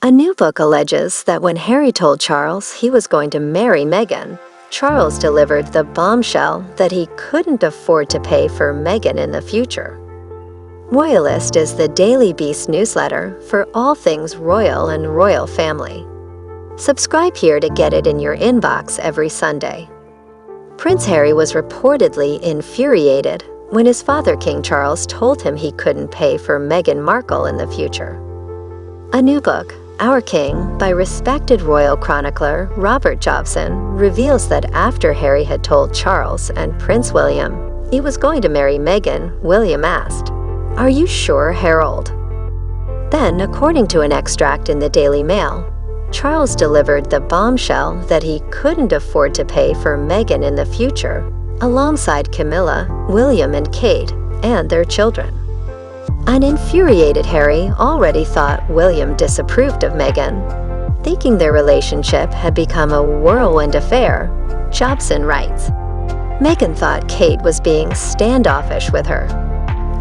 A new book alleges that when Harry told Charles he was going to marry Meghan, Charles delivered the bombshell that he couldn't afford to pay for Meghan in the future. Royalist is the Daily Beast newsletter for all things royal and royal family. Subscribe here to get it in your inbox every Sunday. Prince Harry was reportedly infuriated when his father, King Charles, told him he couldn't pay for Meghan Markle in the future. A new book, Our King, by respected royal chronicler Robert Jobson, reveals that after Harry had told Charles and Prince William he was going to marry Meghan, William asked, "Are you sure, Harold?" Then, according to an extract in the Daily Mail, Charles delivered the bombshell that he couldn't afford to pay for Meghan in the future, alongside Camilla, William, and Kate, and their children. An infuriated Harry already thought William disapproved of Meghan. Thinking their relationship had become a whirlwind affair, Jobson writes, Meghan thought Kate was being standoffish with her.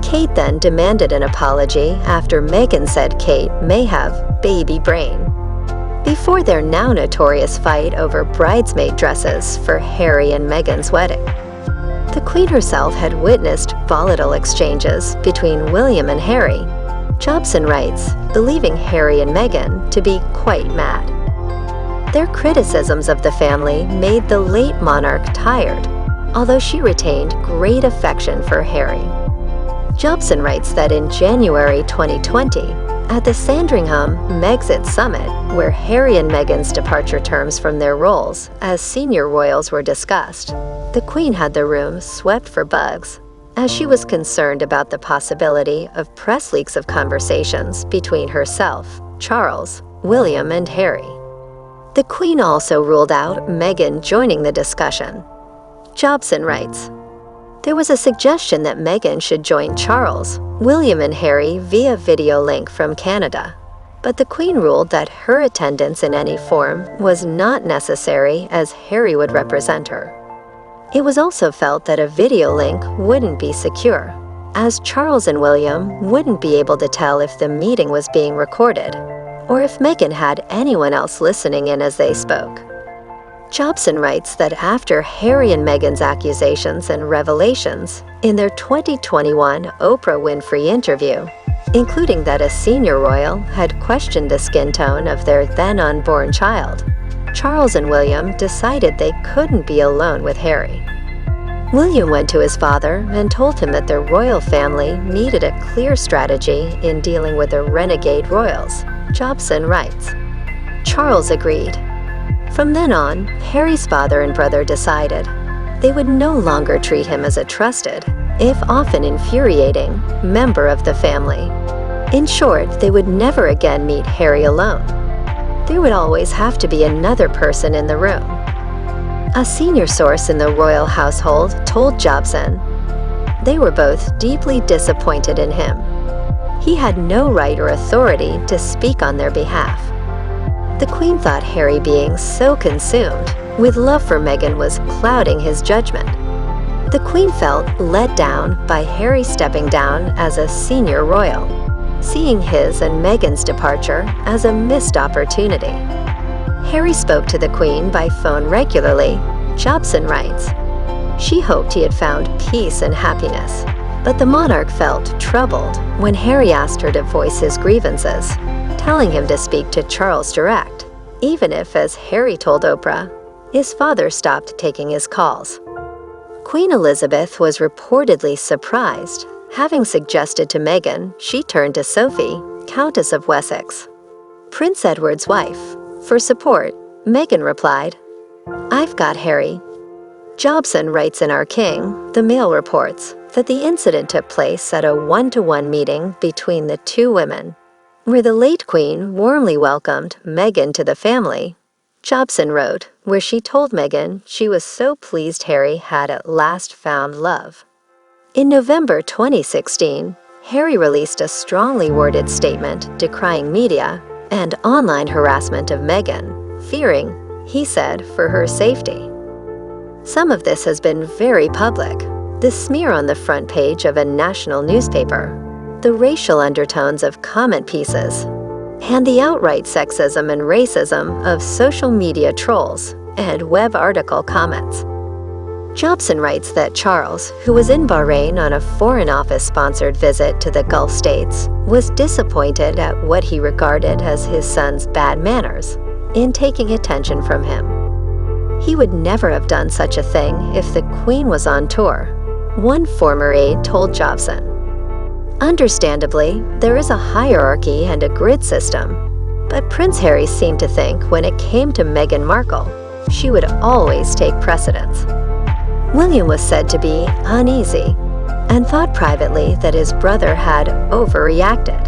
Kate then demanded an apology after Meghan said Kate may have baby brain. Before their now notorious fight over bridesmaid dresses for Harry and Meghan's wedding. The Queen herself had witnessed volatile exchanges between William and Harry. Jobson writes, believing Harry and Meghan to be quite mad. Their criticisms of the family made the late monarch tired, although she retained great affection for Harry. Jobson writes that in January 2020, at the Sandringham Megxit Summit, where Harry and Meghan's departure terms from their roles as senior royals were discussed, the Queen had the room swept for bugs, as she was concerned about the possibility of press leaks of conversations between herself, Charles, William, and Harry. The Queen also ruled out Meghan joining the discussion. Jobson writes, there was a suggestion that Meghan should join Charles, William, and Harry via video link from Canada, but the Queen ruled that her attendance in any form was not necessary as Harry would represent her. It was also felt that a video link wouldn't be secure, as Charles and William wouldn't be able to tell if the meeting was being recorded, or if Meghan had anyone else listening in as they spoke. Jobson writes that after Harry and Meghan's accusations and revelations in their 2021 Oprah Winfrey interview, including that a senior royal had questioned the skin tone of their then-unborn child, Charles and William decided they couldn't be alone with Harry. William went to his father and told him that their royal family needed a clear strategy in dealing with the renegade royals. Jobson writes, Charles agreed. From then on, Harry's father and brother decided they would no longer treat him as a trusted, if often infuriating, member of the family. In short, they would never again meet Harry alone. There would always have to be another person in the room. A senior source in the royal household told Jobson they were both deeply disappointed in him. He had no right or authority to speak on their behalf. The Queen thought Harry being so consumed with love for Meghan was clouding his judgment. The Queen felt let down by Harry stepping down as a senior royal, seeing his and Meghan's departure as a missed opportunity. Harry spoke to the Queen by phone regularly, Jobson writes. She hoped he had found peace and happiness, but the monarch felt troubled when Harry asked her to voice his grievances, telling him to speak to Charles direct, even if, as Harry told Oprah, his father stopped taking his calls. Queen Elizabeth was reportedly surprised, having suggested to Meghan she turn to Sophie, Countess of Wessex, Prince Edward's wife. For support, Meghan replied, "I've got Harry." Jobson writes in Our King, the Mail reports, that the incident took place at a one-to-one meeting between the two women, where the late Queen warmly welcomed Meghan to the family. Jobson wrote, where she told Meghan she was so pleased Harry had at last found love. In November 2016, Harry released a strongly worded statement decrying media and online harassment of Meghan, fearing, he said, for her safety. Some of this has been very public. The smear on the front page of a national newspaper, the racial undertones of comment pieces, and the outright sexism and racism of social media trolls and web article comments. Jobson writes that Charles, who was in Bahrain on a Foreign Office-sponsored visit to the Gulf states, was disappointed at what he regarded as his son's bad manners in taking attention from him. He would never have done such a thing if the Queen was on tour, one former aide told Jobson. Understandably, there is a hierarchy and a grid system, but Prince Harry seemed to think when it came to Meghan Markle, she would always take precedence. William was said to be uneasy and thought privately that his brother had overreacted.